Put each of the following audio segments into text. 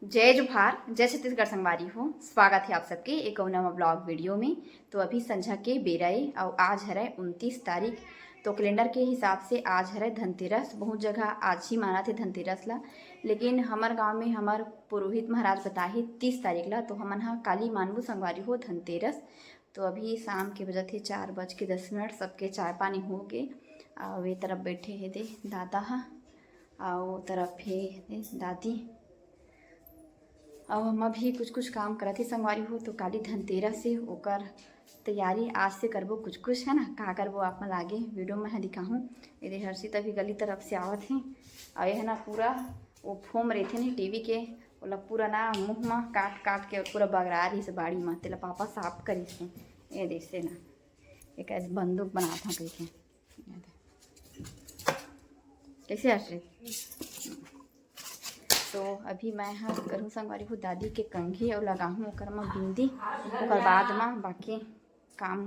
जय जोहार, जय छत्तीसगढ़ संगवारी हो। स्वागत है आप सबके एक नवा ब्लॉग वीडियो में। तो अभी संझा के बेराए और आज है 29 तारीख। तो कैलेंडर के हिसाब से आज है धनतेरस। बहुत जगह आज ही माना थे धनतेरस ला, लेकिन हमार गांव में हमार पुरोहित महाराज बताए 30 तारीख ला। तो हमन हा काली मानबू संगवारी हो धनतेरस। तो अभी शाम के बजे थे 4:10। सबके चाय पानी हो गए और ये तरफ बैठे है दे दादा हा और तरफ है दे दादी। अब हम अभी कुछ काम करत ही संगवारी हो। तो काली धनतेरस से ओकर तैयारी आज से करबो कुछ है ना। का करबो आप मन आगे वीडियो में दिखाऊँ। ये हर्षित अभी गली तरफ से आवत है और ये है ना पूरा वो फोम रहते नहीं टीवी के ओला पूरा ना मुँह में काट के और पूरा बगरा रही से बाड़ी में तेला पापा साफ करी से ये देख ना एक ऐसे बंदूक बनाता कैसे कैसे हर्षित। तो अभी मैं हाँ करूँ संगवारी हो दादी के कंघी और लगाऊँ ओकर में बिंदी ओकर बाद में बाकी काम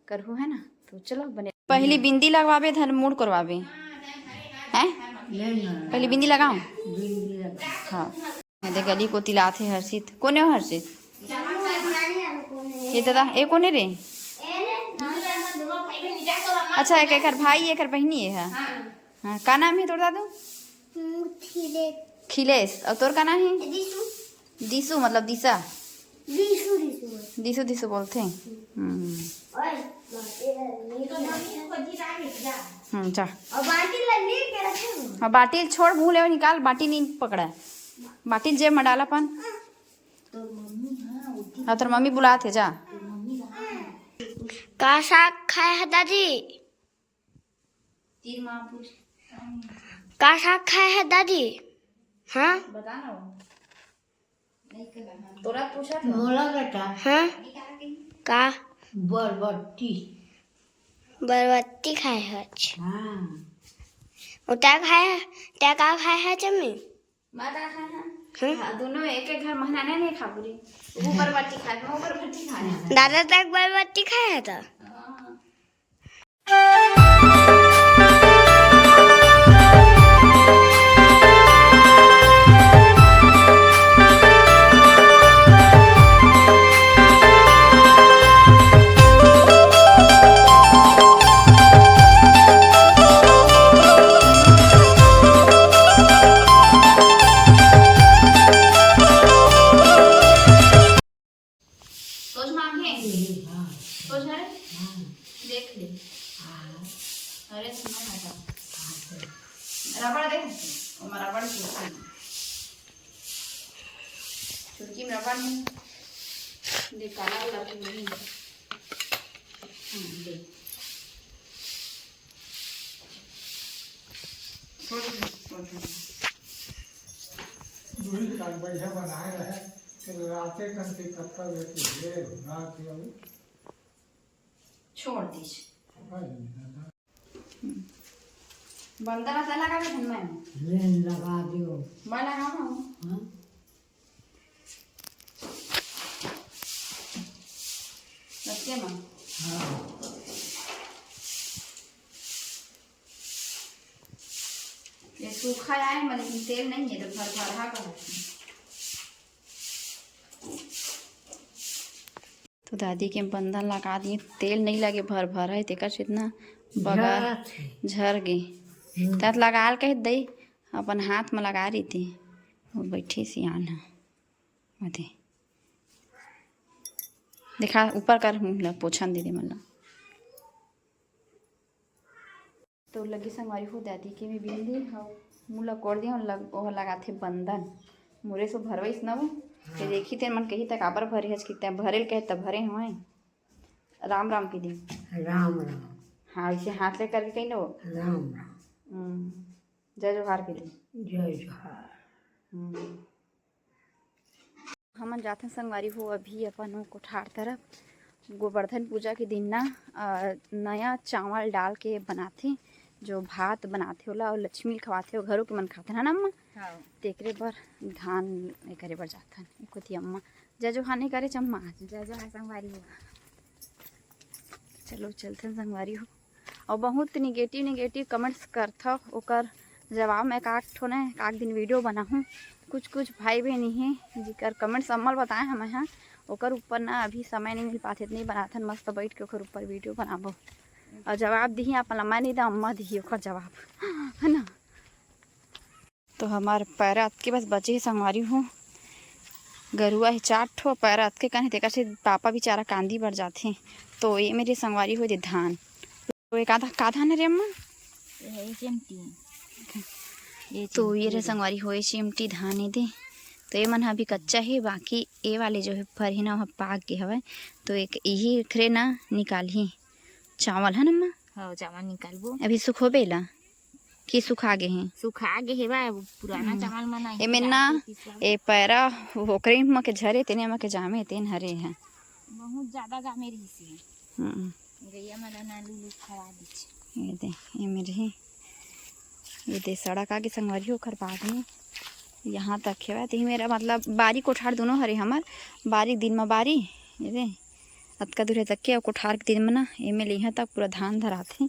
करूँ है ना। तो चलो बने पहली बिंदी लगवाबे धन मूड करवाबे हैं पहली बिंदी लगाऊँ। हाँ दे गली को तिलाथे हर्षित कोने हो हर्षित ये दादा ए कोने रे। अच्छा एक भाई एक बहनी है। हाँ का नाम है तोर दादू? खिलेश। और तोर का नाम है? दिसू मतलब दिशा। दिसू बोलते हैं। जा बाटी छोड़ मुँह ले निकाल। बाटी नहीं पकड़ा बाटी जेब में डाला पन। हाँ तोर मम्मी बुलाते जा। का साग खाए है दादी? का साग खाए है दादी? हाँ बता ना तोरा पूछा था मोला बेटा। हाँ का बरबट्टी खाए है। हाँ उटा खाए है त्या का खाए है चम्मी? माता खाए हैं दोनों एक घर महना नहीं खा पूरी ऊपर बट्टी खाए मैं ऊपर बट्टी खाए दादा तक बरबट्टी खाए है तो देख ले। अरे सुनो रबड़ देख रबड़ छुटकी में रबड़ में दे काला लगी नहीं दे बढ़िया बनाए रहे राते कन के कपड़ा लेके छोड़ दीजिए बंदर से लगा के मैं लगा दियो मैं लगाऊं हाँ रखते मां। हाँ ये सूखा आए मैं लेकिन तेल नहीं है तो भर का। तो दादी के बंधन लगा दिए तेल नहीं लगे भर है तेकर से इतना बगा झर गए तब लगा कह दे अपन हाथ में लगा रही थी वो बैठे सियान है देखा ऊपर कर पोछन दे मतलब। तो लगी संगवारी हो दादी के में बिंदी मुँह ला कोड़ दिया और लगा थे बंधन मुरे से भरवैस न वो फिर देखी थे मन कही तक आबर भरे हज कि भरे कहे तब भरे हुए राम राम के दिन राम राम। हाँ इसे हाथ ले करके कहीं लो राम राम। जय जोहार के लिए जय जोहार। हमन जाते संगवारी हो अभी अपन कोठार तरफ गोवर्धन पूजा के दिन ना नया चावल डाल के बनाते जो भात बनाते होला और लक्ष्मी खवाते हो घरों के मन खाते है ना अम्मा। हाँ तेकरे बर धान करे बर जाथन कोथी अम्मा जय जोहार नहीं करे चम्मा जय जोहार संगवारी हो। चलो चलते संगवारी हो और बहुत निगेटिव कमेंट्स करता ओकर जवाब में काट ठो ना काक दिन वीडियो बनाऊँ कुछ कुछ भाई बहन हैं जिकर कमेंट सम्मल बताए हम यहाँ ओकर ऊपर ना अभी समय नहीं मिल पाते नहीं बनाथन मस्त बैठ के ओकर ऊपर वीडियो बनाबो और जवाब दी अपन लम्बा नहीं दा अम्मा दी ओकर जवाब है ना। तो हमारे पैरा के बस बचे ही संगवारी हूँ गरुआ है 4 ठो पैरा के कने तेकर से पापा बेचारा कांदी बढ़ जाते। तो ये मेरे संगवारी हो दे धान तो एक आधा का धान है रे अम्मा तो ये रे संगवारी हो चिमटी धान है दे। तो ये मन अभी कच्चा है बाकी ये वाले जो है फर है ना वहाँ पाक गए हवा तो एक यही खरे ना निकाल ही चावल है ना अम्मा। हाँ चावल निकालबो अभी सुखो बेला कि सुखा गए हैं सुखा गे हे बा पुराना चावल मना ए में ना ए पैरा ओकरे म के झरे तेने म के जामे तेन हरे हैं बहुत ज्यादा जामे रही सी गैया मला ना लूलू खवा दी ये दे ये मेरे ही ये दे सड़क आगे संगवारी होकर बाद में यहाँ तक है तो मेरा मतलब बारी कोठार दोनों हरे हमार बारी दिन में बारी ये दे अतका दूर तक के कोठार के दिन में ना ये में यहाँ तक पूरा धान धराते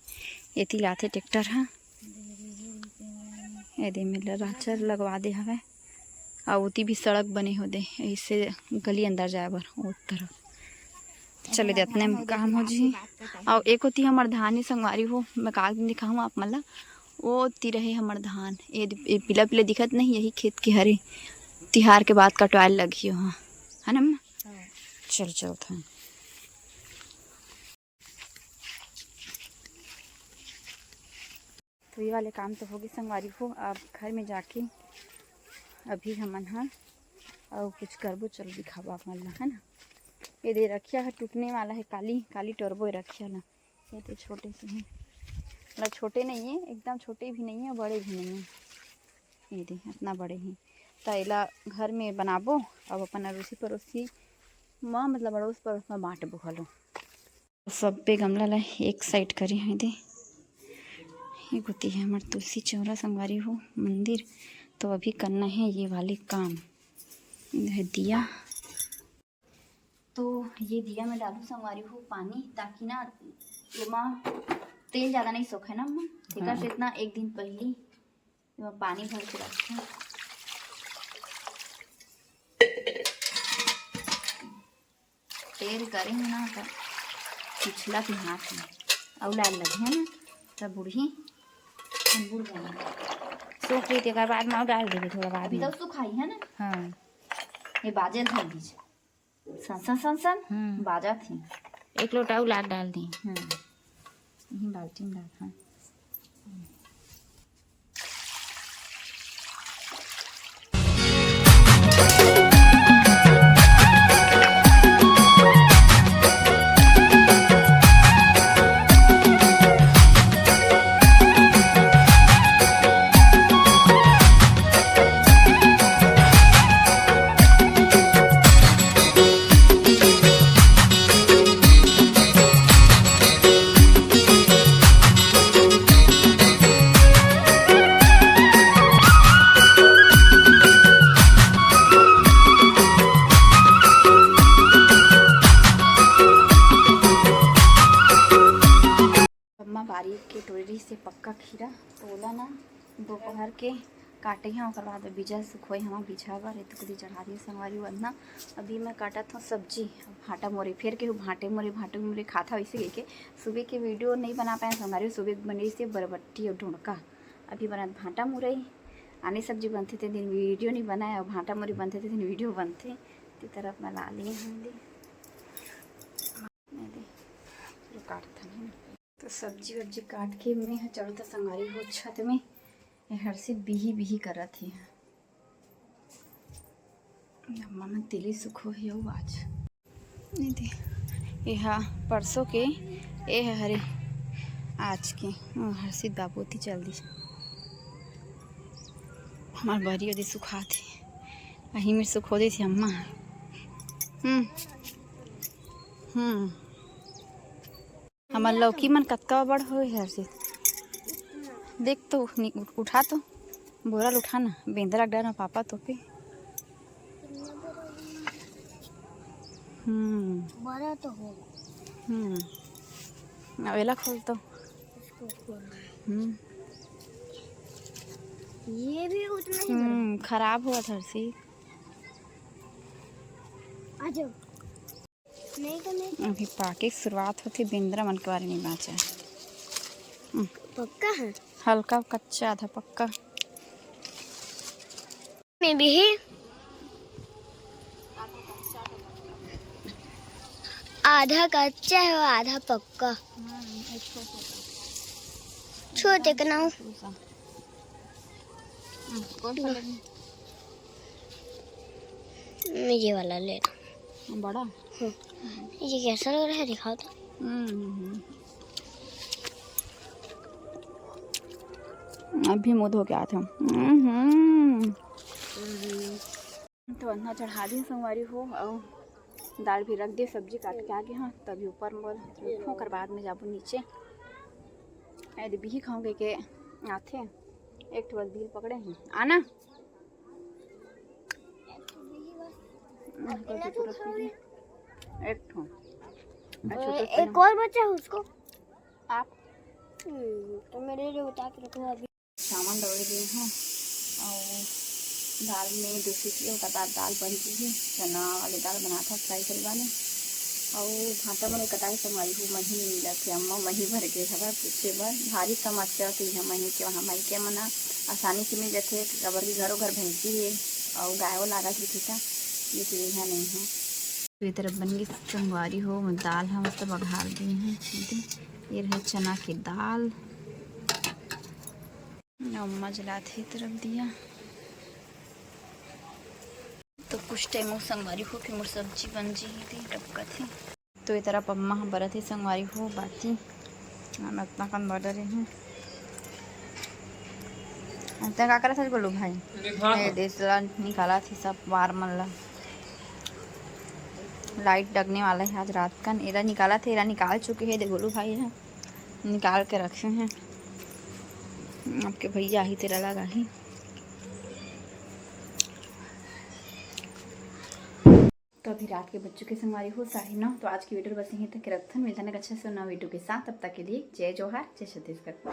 एती लाते ट्रैक्टर हाँ ये दे मेरा राचर लगवा दे हवे और उती भी सड़क बने हो दे इससे गली अंदर जाए बर उस तरफ चले जाते में काम हो जी। और एक होती हमार धान ही संगवारी हो मैं काग दिन दिखाऊँ आप मतलब वो ती रहे हमार धान ये पीला पीला दिखत नहीं यही खेत के हरे तिहार के बाद कटवाल लगी हो है ना अम्मा। चल चल था तो ये वाले काम तो होगी संगवारी हो। अब घर में जाके अभी हमन हाँ और कुछ करबो चलो दिखाबो आप मन है ना। ये दे रखिया है टूटने वाला है काली काली टर्बो रखिया ना ये तो छोटे से हैं मतलब छोटे नहीं है एकदम छोटे भी नहीं है बड़े भी नहीं है ये दे इतना बड़े हैं तो इला घर में बनाबो अब अपन अड़ोसी पड़ोसी माँ मतलब अड़ोस पड़ोस में बाँटबो हलो सब पे गमला ला एक साइड करे हैं दे ये होती है हमारे तुलसी चौरा संगवारी हो मंदिर तो अभी करना है ये वाले काम है दिया तो ये दिया मैं डालूँ संगवारी हो पानी ताकि ना ये माँ तेल ज़्यादा नहीं सोखे ना अम्मा ठीक से इतना एक दिन पहले पानी भर के रखें तेल करेंगे ना तो पिछला के हाथ में और लाल लगे है ना तब बूढ़ी बुढ़ गए सूख रही थी अगर बाद में डाल देंगे थोड़ा बाद अभी तो सुखाई है ना। हाँ ये बाजे धर दीजिए सन सन सन सन बाजा थी एक लोटा उलाद डाल दी यही बाल्टी में डाल हाँ बारीक के टोरी से पक्का खीरा तोला ना दोपहर के काटे हैं और बाद बीजा सुखोए हम बीजा बार तो कभी चढ़ा दिए संगवारी वरना अभी मैं काटा था सब्जी भाटा मोरे फिर के भाटे मोरे खाता वैसे गई के सुबह के वीडियो नहीं बना पाए संगवारी सुबह बनी से बरबट्टी और ढूंढका अभी बना भाटा मुरई आने सब्जी बनते थे दिन वीडियो नहीं बनाया और भाटा मोरी बनते थे दिन वीडियो बनते ती तरफ मैं ला लिए काटता है तो सब्जी वब्जी काट के मैं चढ़ता संगारी हो छत में हर से बिही कर थी अम्मा में तिली सुखो है आज नहीं दे यहाँ परसों के ए हरे आज के हर्षित बाबूती चल दी हमारे बड़ी ओदी सुखा थी वहीं में सुखो दी थी अम्मा हमार लौकी मन कतका बड़ हो हर्षित देख तो उठा तो बोरा उठाना बेंदरा डर पापा तो पे बड़ा तो हो अवेला खोल तो ये भी उतना ही बड़ा। खराब हुआ था सी। आ जाओ। नहीं तो नहीं। अभी पाके की शुरुआत होती बिंद्रा मन के बारे में बाँचा। पक्का है। हल्का कच्चा आधा पक्का। में भी है। आधा कच्चा है और आधा पक्का। छोटे का नाम मैं ये वाला ले रहा बड़ा। हूँ। ये कैसा लग रहा है दिखाओ तो। अभी मुँह धो के आते हम। तो अन्ना चढ़ा दी संगवारी हो और दाल भी रख दी, सब्जी काट के आगे। हाँ तभी ऊपर बोल उठूँ कर बाद में जाबू नीचे। ऐसे भी खाऊंगे के आते एक ठो बिल पकड़े हैं आना। एक ठो एक और बचा है उसको आप तो मेरे लिए उतार के रखो। अभी सामान दौड़ दिए हैं और दाल में 200 किलो का दाल बन गई है। चना वाली दाल बना था फ्राई करवाने और भाटा मैंने कटाई संगवारी हूँ। मही नहीं मिला थे अम्मा मही भर के खबर पूछे बार भारी समस्या थी है मही के वहाँ मही के मना आसानी से मिल जाते कबर की घरों घर भैंसी है और गायों लागा की थी था ये सुविधा नहीं है। तो इस तरफ बन गई संगवारी हो दाल हम सब बघार दिए हैं। ये रहे चना की दाल अम्मा जलाते ही तरफ दिया। तो कुछ टाइम संगवारी हो कि मोर सब्जी बन जी थी टपका थी। तो ये तरफ अम्मा हम बरत ही संगवारी हो बाती हम अपना काम बढ़ रहे हैं। अंतर का करा था बोलो भाई देसला निकाला थी सब वार मन ला। लाइट लगने वाला है आज रात का। एरा निकाला था एरा निकाल चुके हैं देखो भाई यहाँ निकाल के रखे हैं। आपके भैया ही तेरा लगा ही। तो अभी रात के बच्चों के संगवारी हो 9:30। तो आज की वीडियो बस यहीं तक रखते हैं। मिलता है अच्छा से नया वीडियो के साथ। तब तक के लिए जय जोहार जय छत्तीसगढ़।